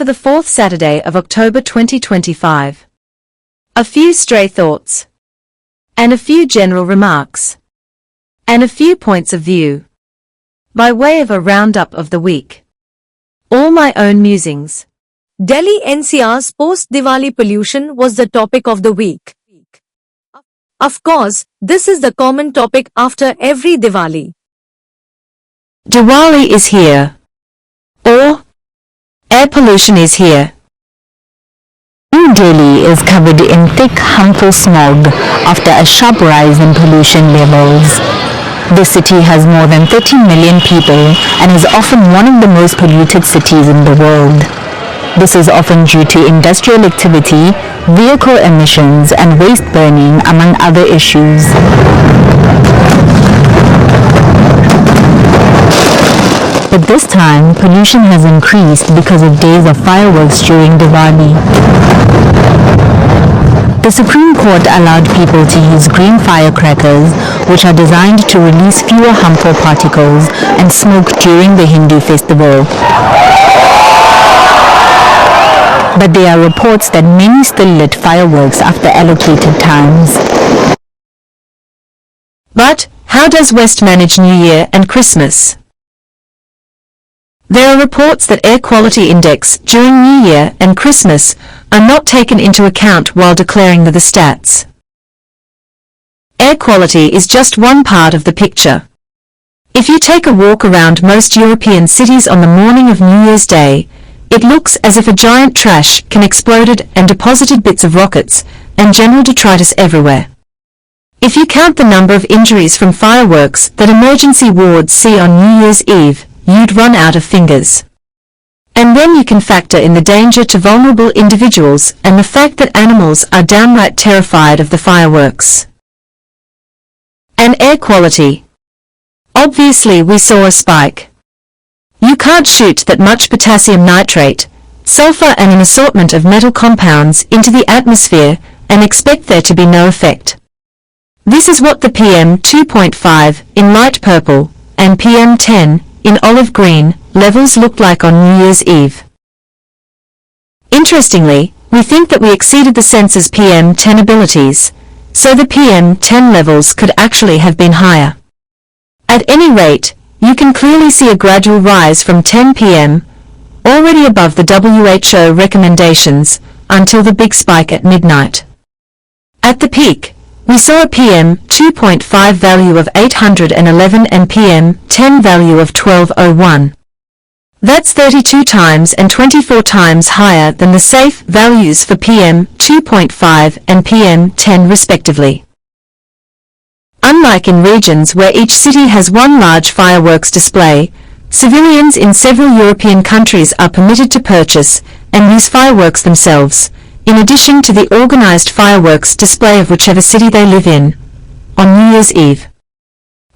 for the fourth Saturday of October 2025. A few stray thoughts. And a few general remarks. And a few points of view. By way of a roundup of the week. All my own musings. Delhi NCR's post-Diwali pollution was the topic of the week. Of course, this is the common topic after every Diwali. Diwali is here. Or, air pollution is here. New Delhi is covered in thick, harmful smog after a sharp rise in pollution levels. The city has more than 30 million people and is often one of the most polluted cities in the world. This is often due to industrial activity, vehicle emissions and waste burning, among other issues. But this time, pollution has increased because of days of fireworks during Diwali. The Supreme Court allowed people to use green firecrackers, which are designed to release fewer harmful particles and smoke during the Hindu festival. But there are reports that many still lit fireworks after allocated times. But, how does West manage New Year and Christmas? There are reports that air quality index during New Year and Christmas are not taken into account while declaring the stats. Air quality is just one part of the picture. If you take a walk around most European cities on the morning of New Year's Day, it looks as if a giant trash can exploded and deposited bits of rockets and general detritus everywhere. If you count the number of injuries from fireworks that emergency wards see on New Year's Eve, you'd run out of fingers. And then you can factor in the danger to vulnerable individuals and the fact that animals are downright terrified of the fireworks. And air quality. Obviously we saw a spike. You can't shoot that much potassium nitrate, sulfur and an assortment of metal compounds into the atmosphere and expect there to be no effect. This is what the PM 2.5 in light purple and PM 10 in olive green levels looked like on New Year's Eve. Interestingly, we think that we exceeded the sensor's PM 10 abilities, so the PM 10 levels could actually have been higher. At any rate, you can clearly see a gradual rise from 10 p.m., already above the WHO recommendations, until the big spike at midnight. At the peak, we saw a PM 2.5 value of 811 and PM 10 value of 1201. That's 32 times and 24 times higher than the safe values for PM 2.5 and PM 10 respectively. Unlike in regions where each city has one large fireworks display, civilians in several European countries are permitted to purchase and use fireworks themselves, in addition to the organized fireworks display of whichever city they live in, on New Year's Eve.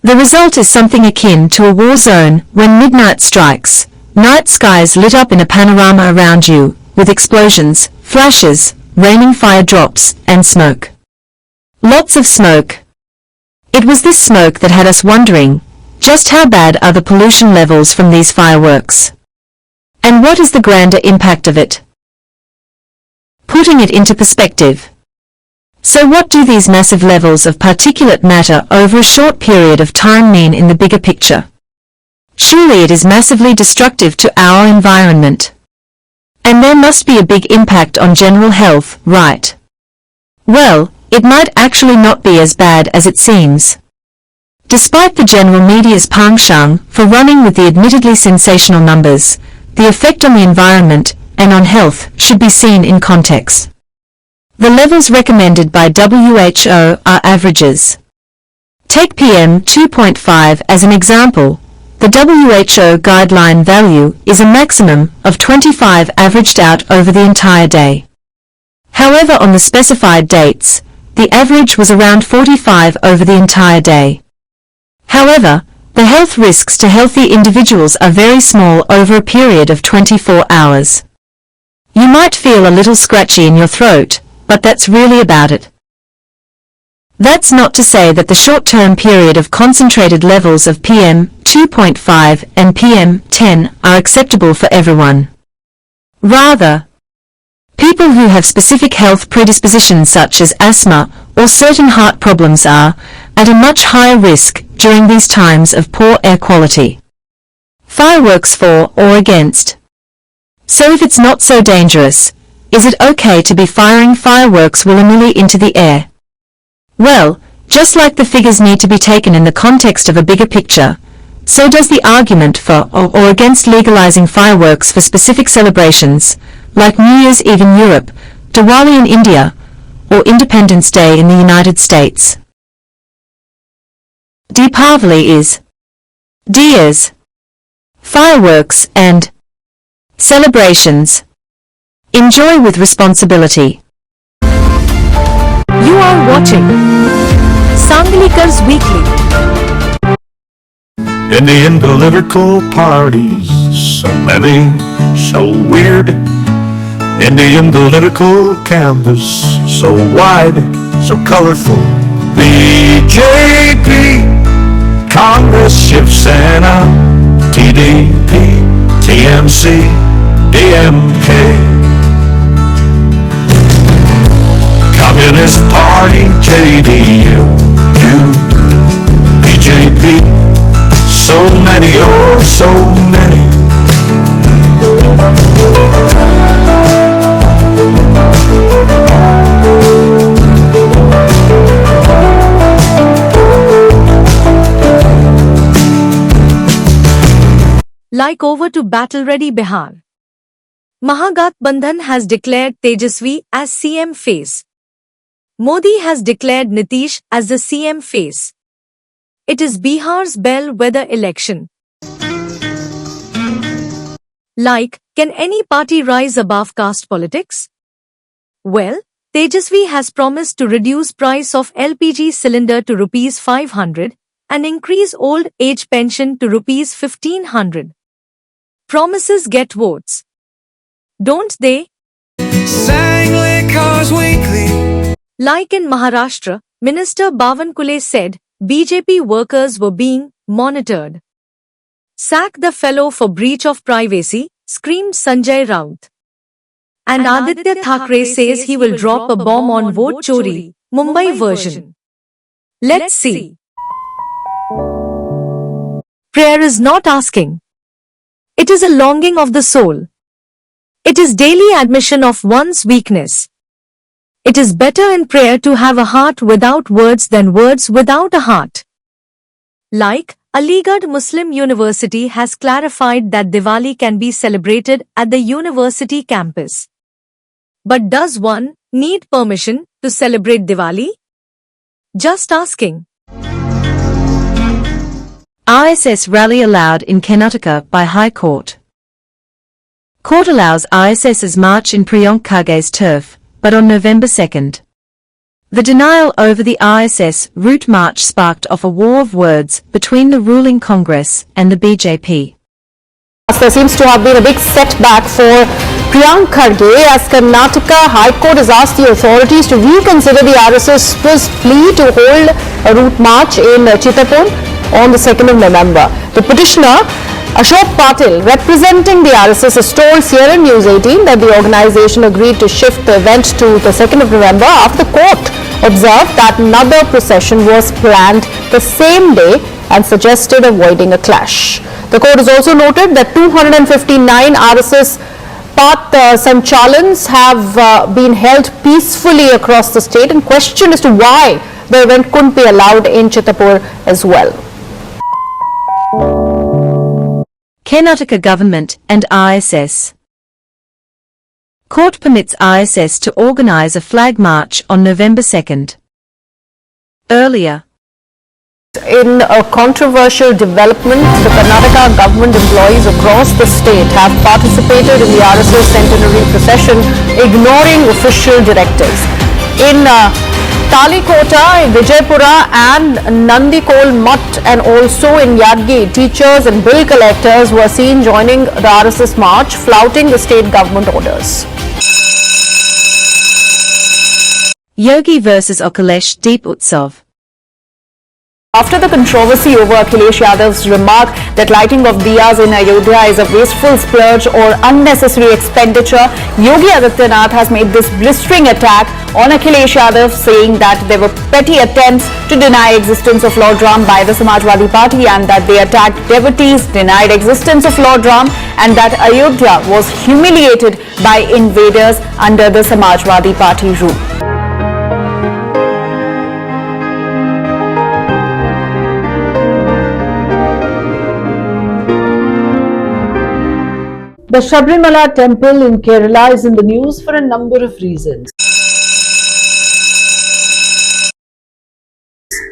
The result is something akin to a war zone when midnight strikes, night skies lit up in a panorama around you, with explosions, flashes, raining fire drops, and smoke. Lots of smoke. It was this smoke that had us wondering, just how bad are the pollution levels from these fireworks? And what is the grander impact of it? Putting it into perspective. So what do these massive levels of particulate matter over a short period of time mean in the bigger picture? Surely it is massively destructive to our environment. And there must be a big impact on general health, right? Well, it might actually not be as bad as it seems. Despite the general media's pangshang for running with the admittedly sensational numbers, the effect on the environment and on health should be seen in context. The levels recommended by WHO are averages. Take PM 2.5 as an example. The WHO guideline value is a maximum of 25 averaged out over the entire day. However, on the specified dates, the average was around 45 over the entire day. However, the health risks to healthy individuals are very small over a period of 24 hours. You might feel a little scratchy in your throat, but that's really about it. That's not to say that the short-term period of concentrated levels of PM 2.5 and PM 10 are acceptable for everyone. Rather, people who have specific health predispositions such as asthma or certain heart problems are at a much higher risk during these times of poor air quality. Fireworks for or against. So if it's not so dangerous, is it okay to be firing fireworks willy-nilly into the air? Well, just like the figures need to be taken in the context of a bigger picture, so does the argument for or against legalizing fireworks for specific celebrations, like New Year's Eve in Europe, Diwali in India, or Independence Day in the United States. Deepavali is diyas, fireworks and celebrations. Enjoy with responsibility. You are watching Sanglikar's Weekly. Indian political parties, so many, so weird. Indian political canvas, so wide, so colorful. BJP, Congress, Shiv Sena, TDP, TMC, DMK. Communist Party, JDU, BJP, so many, oh so many. Like over to battle-ready Bihar. Mahagathbandhan has declared Tejasvi as CM face. Modi has declared Nitish as the CM face. It is Bihar's bellwether election. Like, can any party rise above caste politics? Well, Tejasvi has promised to reduce price of LPG cylinder to Rs 500 and increase old age pension to Rs 1500. Promises get votes. Don't they? Sanglikar's Weekly. Like in Maharashtra, Minister Bawankule said BJP workers were being monitored. Sack the fellow for breach of privacy, screamed Sanjay Raut. And Aditya Thackeray says he will drop a bomb on vote chori, Mumbai version. Let's see. Prayer is not asking. It is a longing of the soul. It is daily admission of one's weakness. It is better in prayer to have a heart without words than words without a heart. Like, Aligarh Muslim University has clarified that Diwali can be celebrated at the university campus. But does one need permission to celebrate Diwali? Just asking. RSS rally allowed in Karnataka by High Court. Court allows RSS's march in Priyank Kharge's turf, but on November 2nd. The denial over the RSS route march sparked off a war of words between the ruling Congress and the BJP. There seems to have been a big setback for Priyank Kharge as Karnataka High Court has asked the authorities to reconsider the RSS's plea to hold a route march in Chittapur on the 2nd of November. The petitioner, Ashok Patil, representing the RSS, has told CNN News 18 that the organization agreed to shift the event to the 2nd of November after the court observed that another procession was planned the same day and suggested avoiding a clash. The court has also noted that 259 RSS Path Sanchalans have been held peacefully across the state, and questioned as to why the event couldn't be allowed in Chittapur as well. Karnataka government and RSS. Court permits RSS to organize a flag march on November 2nd. Earlier, in a controversial development, the Karnataka government employees across the state have participated in the RSS centenary procession, ignoring official directives. In Talikota, in Vijaypura and Nandikol Mutt and also in Yadgi, teachers and bill collectors were seen joining the RSS march, flouting the state government orders. Yogi vs. Akhilesh Deep Utsav. After the controversy over Akhilesh Yadav's remark that lighting of diyas in Ayodhya is a wasteful splurge or unnecessary expenditure, Yogi Adityanath has made this blistering attack on Akhilesh Yadav, saying that there were petty attempts to deny existence of Lord Ram by the Samajwadi Party and that they attacked devotees, denied existence of Lord Ram, and that Ayodhya was humiliated by invaders under the Samajwadi Party rule. The Sabrimala temple in Kerala is in the news for a number of reasons.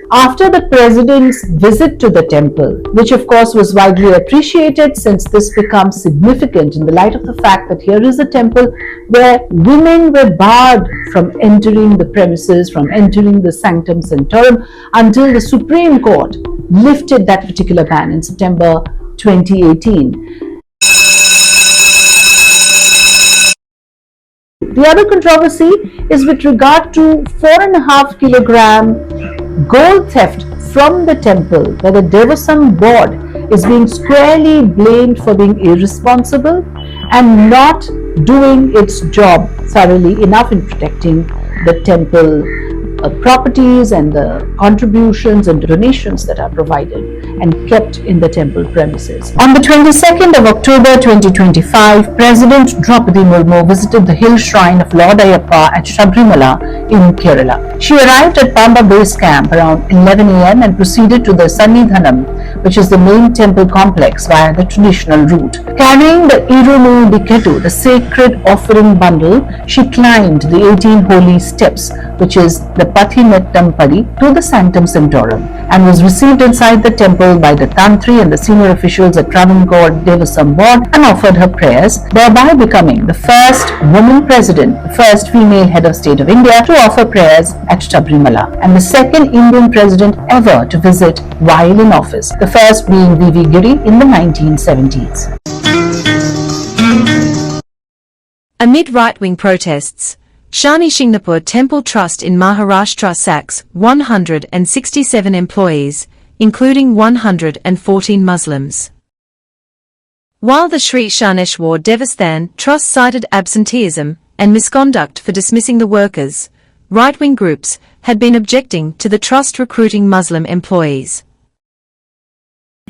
After the president's visit to the temple, which of course was widely appreciated since this becomes significant in the light of the fact that here is a temple where women were barred from entering the premises, from entering the sanctum sanctorum, until the Supreme Court lifted that particular ban in September 2018. The other controversy is with regard to 4.5 kilogram gold theft from the temple, where the Devasam board is being squarely blamed for being irresponsible and not doing its job thoroughly enough in protecting the temple properties and the contributions and donations that are provided and kept in the temple premises. On the 22nd of October 2025, President Draupadi Murmu visited the hill shrine of Lord Ayyappa at Sabrimala in Kerala. She arrived at Pamba base camp around 11 a.m. and proceeded to the Sannidhanam, which is the main temple complex, via the traditional route. Carrying the Irunu Diketu, the sacred offering bundle, she climbed the 18 holy steps, which is the Pathinettam Padi, to the Sanctum Sanctorum, and was received inside the temple by the Tantri and the senior officials at Travancore Devasam Board and offered her prayers, thereby becoming the first woman president, the first female head of state of India to offer prayers at Sabrimala, and the second Indian president ever to visit while in office, the first being V.V. Giri in the 1970s. Amid right-wing protests, Shani Shingnapur Temple Trust in Maharashtra sacks 167 employees, including 114 Muslims. While the Sri Shaneshwar Devasthan Trust cited absenteeism and misconduct for dismissing the workers, right-wing groups had been objecting to the trust recruiting Muslim employees.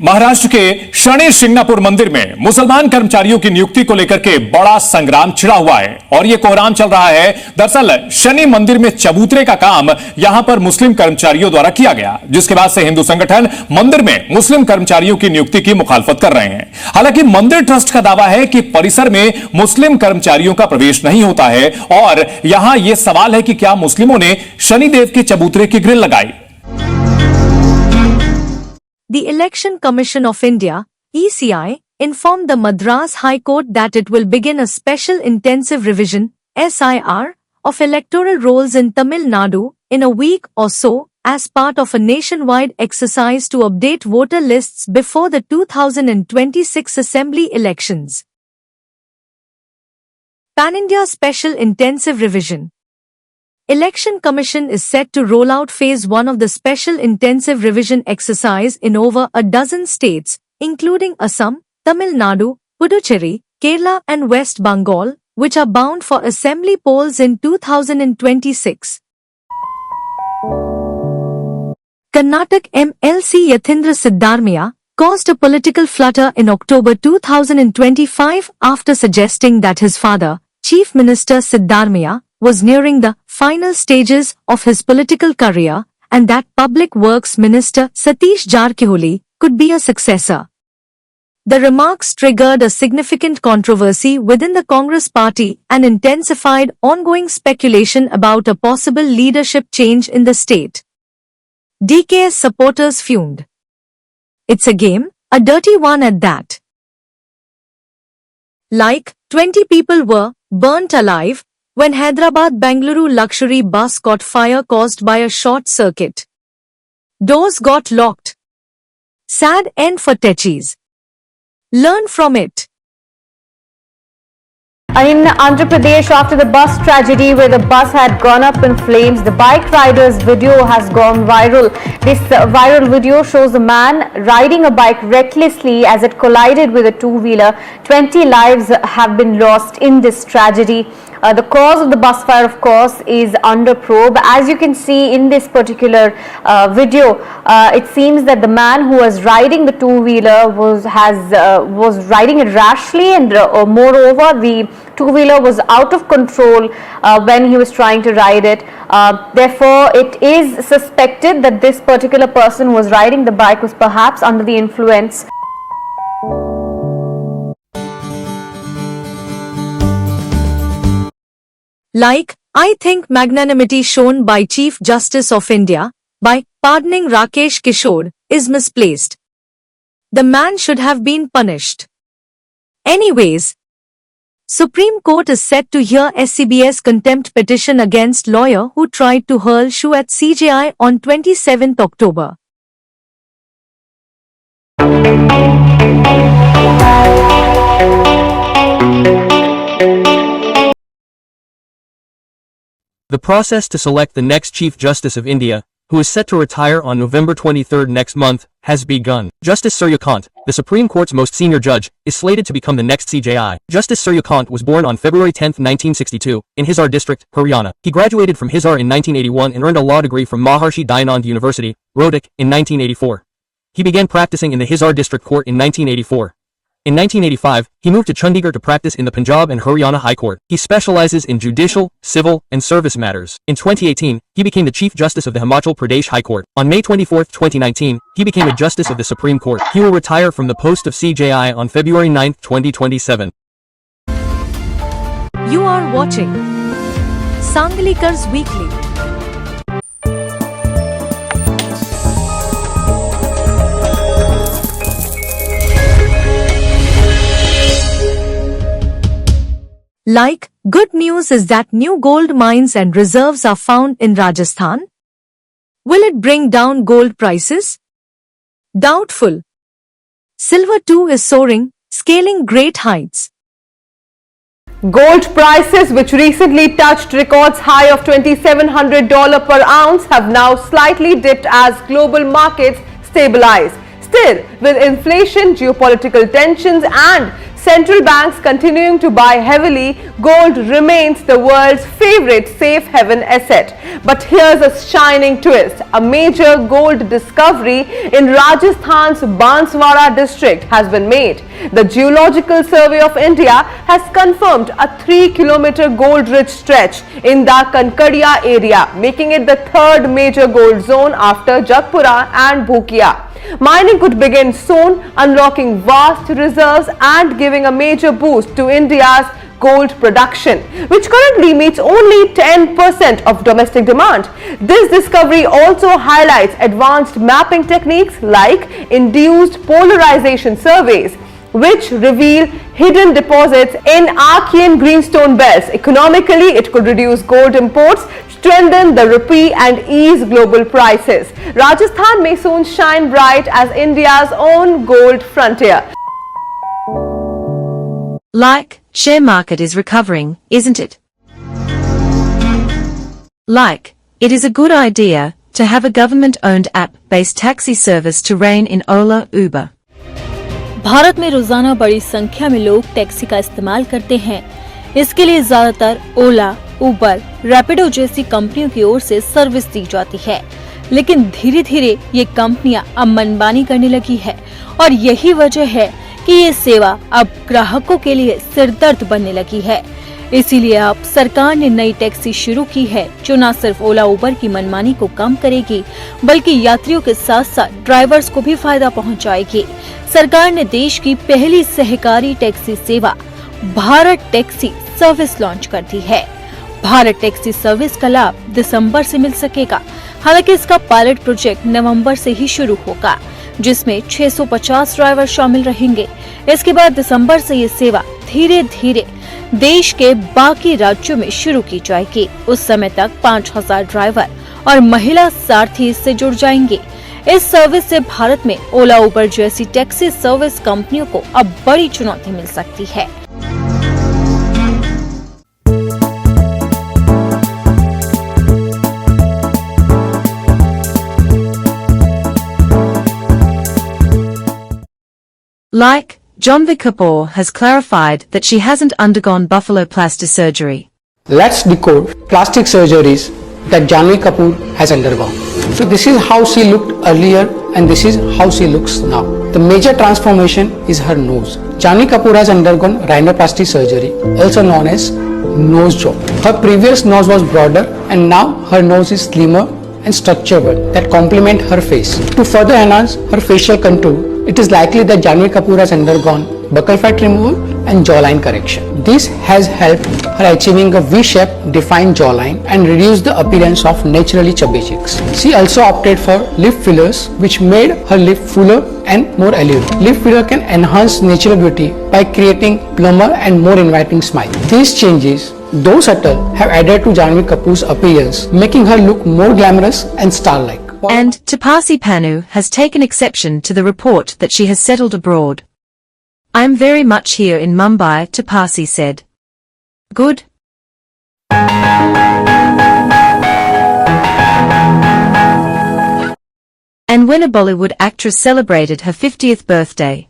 Maharashtra के शनि शिंगणापुर मंदिर में मुसलमान कर्मचारियों की नियुक्ति को लेकर के बड़ा संग्राम छिड़ा हुआ है और यह कोहराम चल रहा है। दरअसल शनि मंदिर में चबूतरे का काम यहां पर मुस्लिम कर्मचारियों द्वारा किया गया, जिसके बाद से हिंदू संगठन मंदिर में मुस्लिम कर्मचारियों की नियुक्ति की मुखालफत कर रहे हैं। हालांकि मंदिर ट्रस्ट का दावा है कि परिसर में मुस्लिम कर्मचारियों का प्रवेश नहीं होता है और यहां यह सवाल है कि क्या मुस्लिमों ने शनिदेव के चबूतरे की ग्रिल लगाई। The Election Commission of India, ECI, informed the Madras High Court that it will begin a special intensive revision, SIR, of electoral rolls in Tamil Nadu in a week or so as part of a nationwide exercise to update voter lists before the 2026 Assembly elections. Pan-India Special Intensive Revision. Election Commission is set to roll out Phase 1 of the Special Intensive Revision exercise in over a dozen states, including Assam, Tamil Nadu, Puducherry, Kerala and West Bengal, which are bound for assembly polls in 2026. Karnataka MLC Yathindra Siddarmia caused a political flutter in October 2025 after suggesting that his father, Chief Minister Siddarmia, was nearing the final stages of his political career and that Public Works Minister Satish Jarkiholi could be a successor. The remarks triggered a significant controversy within the Congress party and intensified ongoing speculation about a possible leadership change in the state. DKS supporters fumed. It's a game, a dirty one at that. Like 20 people were burnt alive when Hyderabad-Bengaluru luxury bus caught fire caused by a short circuit. Doors got locked. Sad end for Techis. Learn from it. In Andhra Pradesh, after the bus tragedy where the bus had gone up in flames, the bike rider's video has gone viral. This viral video shows a man riding a bike recklessly as it collided with a two-wheeler. 20 lives have been lost in this tragedy. The cause of the bus fire, of course, is under probe. As you can see in this particular video, it seems that the man who was riding the two-wheeler was riding it rashly, and moreover, the two-wheeler was out of control when he was trying to ride it. Therefore, it is suspected that this particular person who was riding the bike was perhaps under the influence. Like, I think magnanimity shown by Chief Justice of India by pardoning Rakesh Kishore is misplaced. The man should have been punished. Anyways, Supreme Court is set to hear SCB's contempt petition against lawyer who tried to hurl shoe at CJI on 27th October. The process to select the next Chief Justice of India, who is set to retire on November 23 next month, has begun. Justice Surya Kant, the Supreme Court's most senior judge, is slated to become the next CJI. Justice Surya Kant was born on February 10, 1962, in Hisar district, Haryana. He graduated from Hisar in 1981 and earned a law degree from Maharshi Dayanand University, Rohtak, in 1984. He began practicing in the Hisar district court in 1984. In 1985, he moved to Chandigarh to practice in the Punjab and Haryana High Court. He specializes in judicial, civil, and service matters. In 2018, he became the Chief Justice of the Himachal Pradesh High Court. On May 24, 2019, he became a Justice of the Supreme Court. He will retire from the post of CJI on February 9, 2027. You are watching Sanglikar's Weekly. Like, good news is that new gold mines and reserves are found in Rajasthan. Will it bring down gold prices? Doubtful. Silver too is soaring, scaling great heights. Gold prices, which recently touched records high of $2,700 per ounce, have now slightly dipped as global markets stabilize. Still, with inflation, geopolitical tensions and central banks continuing to buy heavily, gold remains the world's favorite safe haven asset. But here's a shining twist. A major gold discovery in Rajasthan's Banswara district has been made. The Geological Survey of India has confirmed a 3-kilometer gold-rich stretch in the Kankadia area, making it the third major gold zone after Jatpura and Bhukia. Mining could begin soon, unlocking vast reserves and giving a major boost to India's gold production, which currently meets only 10% of domestic demand. This discovery also highlights advanced mapping techniques like induced polarization surveys, which reveal hidden deposits in Archean greenstone belts. Economically, it could reduce gold imports, strengthen the rupee and ease global prices. Rajasthan may soon shine bright as India's own gold frontier. Like, share market is recovering, isn't it? Like, it is a good idea to have a government-owned app-based taxi service to reign in Ola, Uber. Bharat में रोजाना बड़ी संख्या में लोग taxi का इस्तेमाल करते हैं। इसके लिए ज्यादातर ओला, उबर, रैपिडो जैसी कंपनियों की ओर से सर्विस दी जाती है, लेकिन धीरे धीरे ये कंपनियां अब मनमानी करने लगी है और यही वजह है कि ये सेवा अब ग्राहकों के लिए सिरदर्द बनने लगी है। इसीलिए अब सरकार ने नई टैक्सी शुरू की है जो न सिर्फ ओला उबर की मनमानी को कम करेगी बल्कि यात्रियों के साथ साथ ड्राइवर्स को भी फायदा पहुंचाएगी। सरकार ने देश की पहली सहकारी टैक्सी सेवा भारत टैक्सी सर्विस लॉन्च कर दी है। भारत टैक्सी सर्विस का लाभ दिसंबर से मिल सकेगा। हालांकि इसका पायलट प्रोजेक्ट नवंबर से ही शुरू होगा, जिसमें 650 ड्राइवर शामिल रहेंगे। इसके बाद दिसंबर से ये सेवा धीरे धीरे देश के बाकी राज्यों में शुरू की जाएगी। उस समय तक 5000 ड्राइवर और महिला सारथी इससे जुड़ जाएंगे। इस सर्विस से भारत में ओला उबर जैसी टैक्सी सर्विस कंपनियों को अब बड़ी चुनौती मिल सकती है। Like, Janvi Kapoor has clarified that she hasn't undergone blepharoplasty surgery. Let's decode plastic surgeries that Janvi Kapoor has undergone. So this is how she looked earlier and this is how she looks now. The major transformation is her nose. Janvi Kapoor has undergone rhinoplasty surgery, also known as nose job. Her previous nose was broader and now her nose is slimmer and structured that complement her face. To further enhance her facial contour, it is likely that Janvi Kapoor has undergone buccal fat removal and jawline correction. This has helped her achieving a V-shaped defined jawline and reduced the appearance of naturally chubby cheeks. She also opted for lip fillers, which made her lip fuller and more alluring. Lip filler can enhance natural beauty by creating plumper and more inviting smile. These changes, though subtle, have added to Janvi Kapoor's appearance, making her look more glamorous and star-like. And Tapasi Pannu has taken exception to the report that she has settled abroad. I'm very much here in Mumbai, Tapasi said. Good. And when a Bollywood actress celebrated her 50th birthday,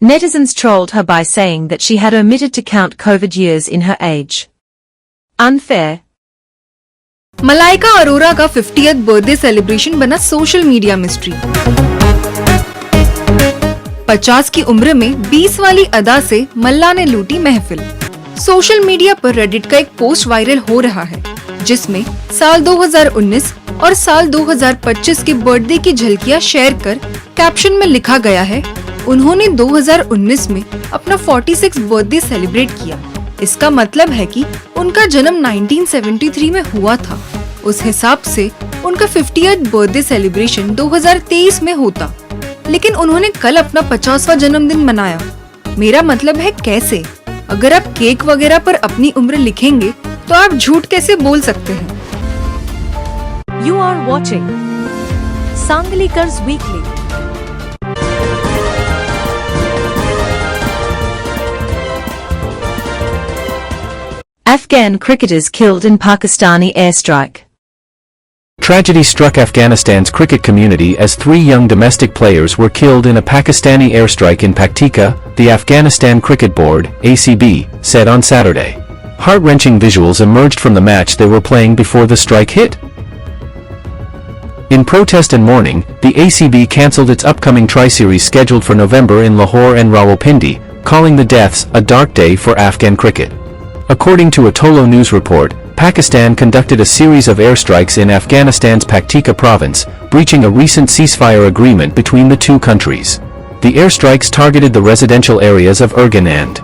netizens trolled her by saying that she had omitted to count COVID years in her age. Unfair. Malaika Arora का 50th birthday celebration बना social media mystery. 50 की उम्र में 20 वाली अदा से मल्ला ने लूटी महफिल। सोशल मीडिया पर रेडिट का एक पोस्ट वायरल हो रहा है, जिसमें साल 2019 और साल 2025 के बर्थडे की झलकियां शेयर कर कैप्शन में लिखा गया है, उन्होंने 2019 में अपना 46 बर्थडे सेलिब्रेट किया। इसका मतलब है कि उनका जन्म 1973 में हुआ था। उस हिसाब से उनका 50th बर्थडे सेलिब्रेशन 2023 में होता, लेकिन उन्होंने कल अपना 50वां जन्मदिन मनाया। मेरा मतलब है कैसे? अगर आप केक वगैरह पर अपनी उम्र लिखेंगे तो आप झूठ कैसे बोल सकते हैं? You are watching Sanglikars Weekly. Afghan cricketers killed in Pakistani airstrike. Tragedy struck Afghanistan's cricket community as 3 young domestic players were killed in a Pakistani airstrike in Paktika, the Afghanistan Cricket Board, ACB, said on Saturday. Heart-wrenching visuals emerged from the match they were playing before the strike hit. In protest and mourning, the ACB cancelled its upcoming tri-series scheduled for November in Lahore and Rawalpindi, calling the deaths a dark day for Afghan cricket. According to a Tolo news report, Pakistan conducted a series of airstrikes in Afghanistan's Paktika province, breaching a recent ceasefire agreement between the two countries. The airstrikes targeted the residential areas of Urgan and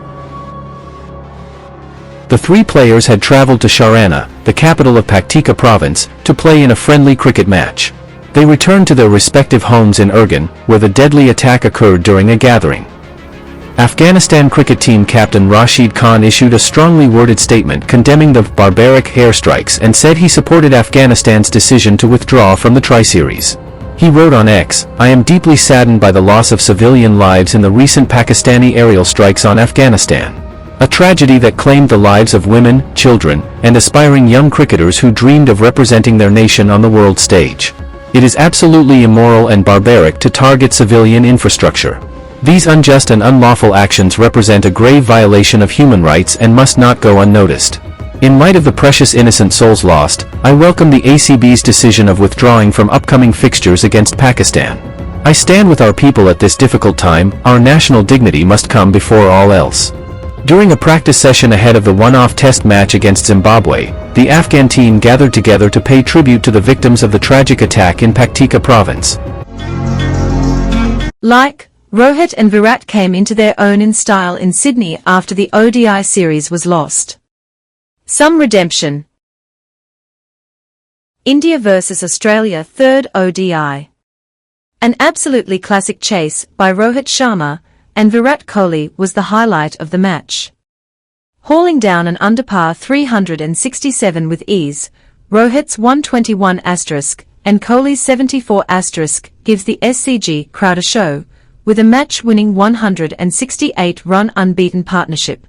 the 3 players had traveled to Sharana, the capital of Paktika province, to play in a friendly cricket match. They returned to their respective homes in Urgan, where the deadly attack occurred during a gathering. Afghanistan cricket team captain Rashid Khan issued a strongly worded statement condemning the barbaric airstrikes and said he supported Afghanistan's decision to withdraw from the tri-series. He wrote on X, "I am deeply saddened by the loss of civilian lives in the recent Pakistani aerial strikes on Afghanistan. A tragedy that claimed the lives of women, children, and aspiring young cricketers who dreamed of representing their nation on the world stage. It is absolutely immoral and barbaric to target civilian infrastructure. These unjust and unlawful actions represent a grave violation of human rights and must not go unnoticed. In light of the precious innocent souls lost, I welcome the ACB's decision of withdrawing from upcoming fixtures against Pakistan. I stand with our people at this difficult time. Our national dignity must come before all else." During a practice session ahead of the one-off test match against Zimbabwe, the Afghan team gathered together to pay tribute to the victims of the tragic attack in Paktika province. Like, Rohit and Virat came into their own in style in Sydney after the ODI series was lost. Some redemption. India vs Australia 3rd ODI. An absolutely classic chase by Rohit Sharma and Virat Kohli was the highlight of the match. Hauling down an under par 367 with ease, Rohit's 121* and Kohli's 74* gives the SCG crowd a show, with a match-winning 168-run unbeaten partnership.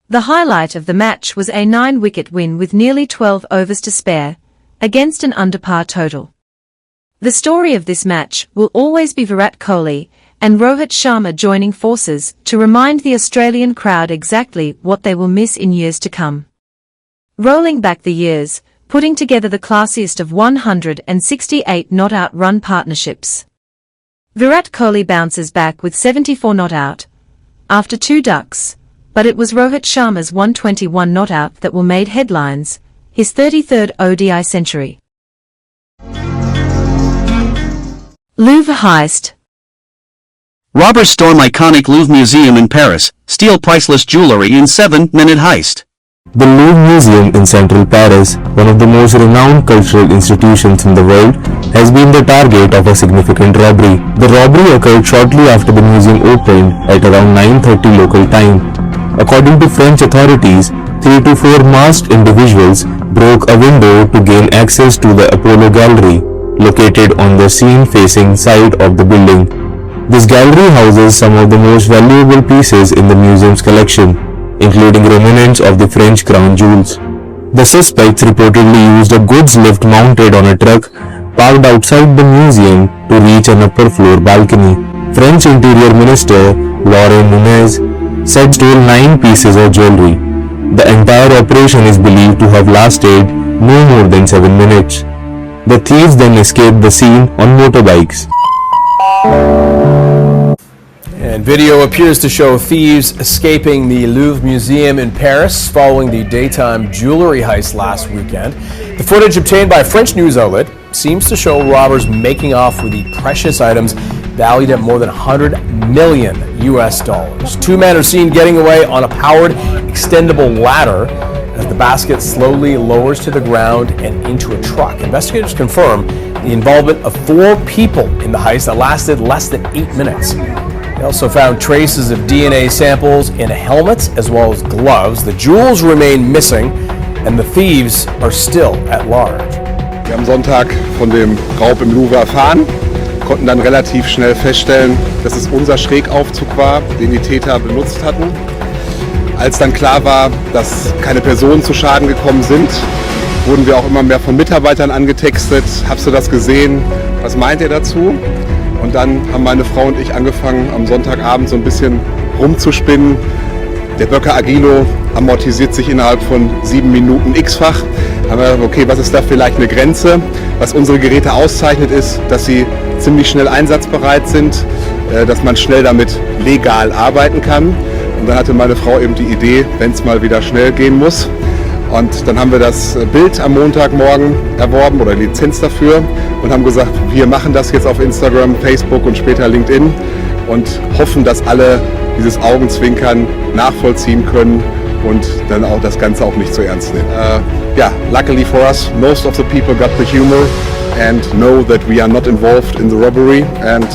The highlight of the match was a 9-wicket win with nearly 12 overs to spare, against an under-par total. The story of this match will always be Virat Kohli and Rohit Sharma joining forces to remind the Australian crowd exactly what they will miss in years to come. Rolling back the years, putting together the classiest of 168 not-out run partnerships. Virat Kohli bounces back with 74 not out after 2 ducks, but it was Rohit Sharma's 121 not out that will made headlines, his 33rd ODI century. Louvre heist. Robbers storm iconic Louvre Museum in Paris, steal priceless jewelry in 7-minute heist. The Louvre Museum in central Paris, one of the most renowned cultural institutions in the world, has been the target of a significant robbery. The robbery occurred shortly after the museum opened at around 9:30 local time. According to French authorities, 3 to 4 masked individuals broke a window to gain access to the Apollo Gallery, located on the scene-facing side of the building. This gallery houses some of the most valuable pieces in the museum's collection, including remnants of the French crown jewels. The suspects reportedly used a goods lift mounted on a truck parked outside the museum to reach an upper floor balcony. French Interior Minister Laurent Nunez said stole 9 pieces of jewelry. The entire operation is believed to have lasted no more than 7 minutes. The thieves then escaped the scene on motorbikes. And video appears to show thieves escaping the Louvre Museum in Paris following the daytime jewelry heist last weekend. The footage obtained by a French news outlet seems to show robbers making off with the precious items valued at more than $100 million US. 2 men are seen getting away on a powered extendable ladder as the basket slowly lowers to the ground and into a truck. Investigators confirm the involvement of 4 people in the heist that lasted less than 8 minutes. They also found traces of DNA samples in helmets as well as gloves. The jewels remain missing and the thieves are still at large. Wir haben Sonntag von dem Raub im Louvre erfahren, konnten dann relativ schnell feststellen, dass es unser Schrägaufzug war, den die Täter benutzt hatten. Als dann klar war, dass keine Personen zu Schaden gekommen sind, wurden wir auch immer mehr von Mitarbeitern angetextet. Hast du das gesehen? Was meint ihr dazu? Und dann haben meine Frau und ich angefangen, am Sonntagabend so ein bisschen rumzuspinnen. Der Böcker Agilo amortisiert sich innerhalb von 7 Minuten x-fach. Haben wir gedacht, okay, was ist da vielleicht eine Grenze? Was unsere Geräte auszeichnet ist, dass sie ziemlich schnell einsatzbereit sind, dass man schnell damit legal arbeiten kann. Und dann hatte meine Frau eben die Idee, wenn es mal wieder schnell gehen muss. Und dann haben wir das Bild am Montagmorgen erworben oder Lizenz dafür und haben gesagt, wir machen das jetzt auf Instagram, Facebook und später LinkedIn und hoffen, dass alle dieses Augenzwinkern nachvollziehen können und dann auch das Ganze auch nicht so ernst nehmen. Luckily for us, most of the people got the humor and know that we are not involved in the robbery and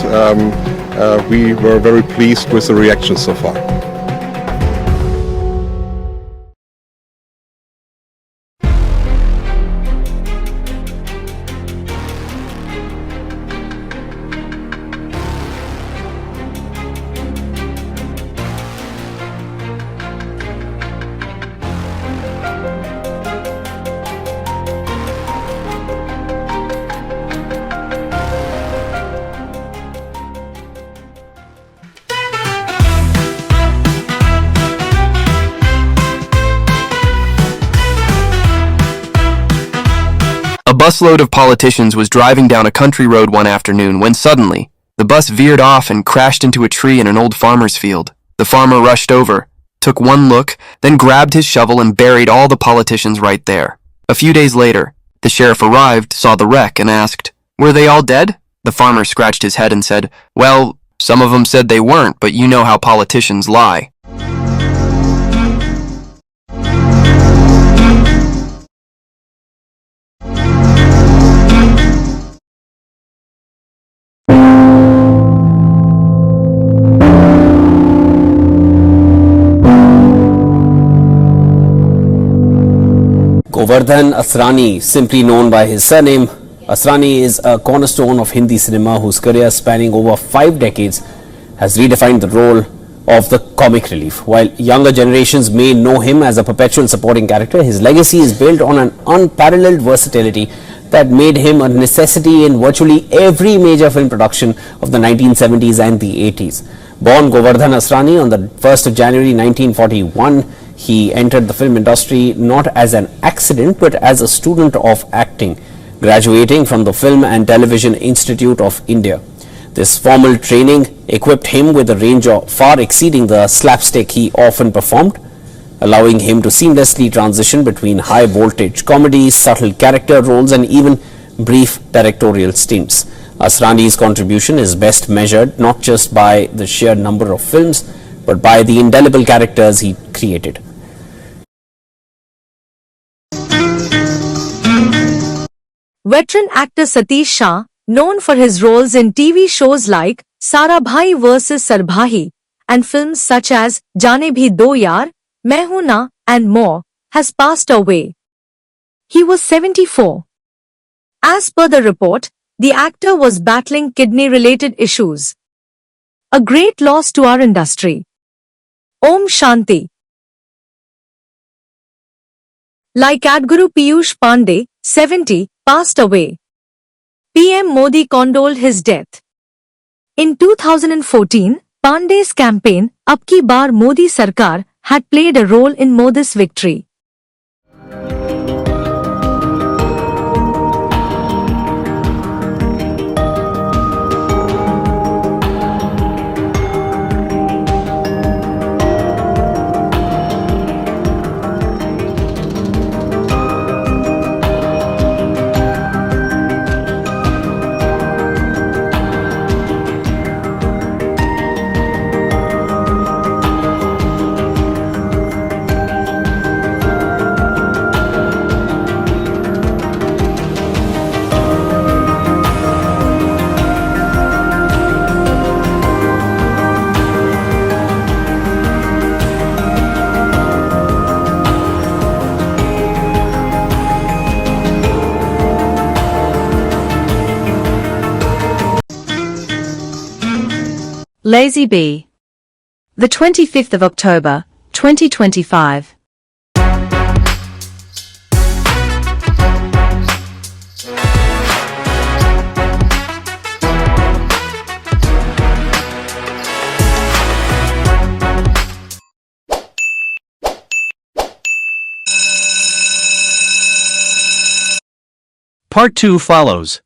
we were very pleased with the reactions so far. A busload of politicians was driving down a country road one afternoon when suddenly, the bus veered off and crashed into a tree in an old farmer's field. The farmer rushed over, took one look, then grabbed his shovel and buried all the politicians right there. A few days later, the sheriff arrived, saw the wreck, and asked, "Were they all dead?" The farmer scratched his head and said, "Well, some of them said they weren't, but you know how politicians lie." Govardhan Asrani, simply known by his surname, Asrani is a cornerstone of Hindi cinema whose career spanning over 5 decades has redefined the role of the comic relief. While younger generations may know him as a perpetual supporting character, his legacy is built on an unparalleled versatility that made him a necessity in virtually every major film production of the 1970s and the 80s. Born Govardhan Asrani on the 1st of January 1941, he entered the film industry not as an accident but as a student of acting, graduating from the Film and Television Institute of India. This formal training equipped him with a range of far exceeding the slapstick he often performed, allowing him to seamlessly transition between high-voltage comedies, subtle character roles and even brief directorial stints. Asrani's contribution is best measured not just by the sheer number of films, but by the indelible characters he created. Veteran actor Satish Shah, known for his roles in TV shows like Sarabhai vs. Sarbhahi and films such as Jaane Bhi Do Yaar, Main Hoon Na and more, has passed away. He was 74. As per the report, the actor was battling kidney-related issues. A great loss to our industry. Om Shanti. Like Adguru Piyush Pandey, 70, passed away. PM Modi condoled his death. In 2014, Pandey's campaign, Ab Ki Baar Modi Sarkar, had played a role in Modi's victory. Lazy Bee. The 25th of October, 2025. Part 2 follows.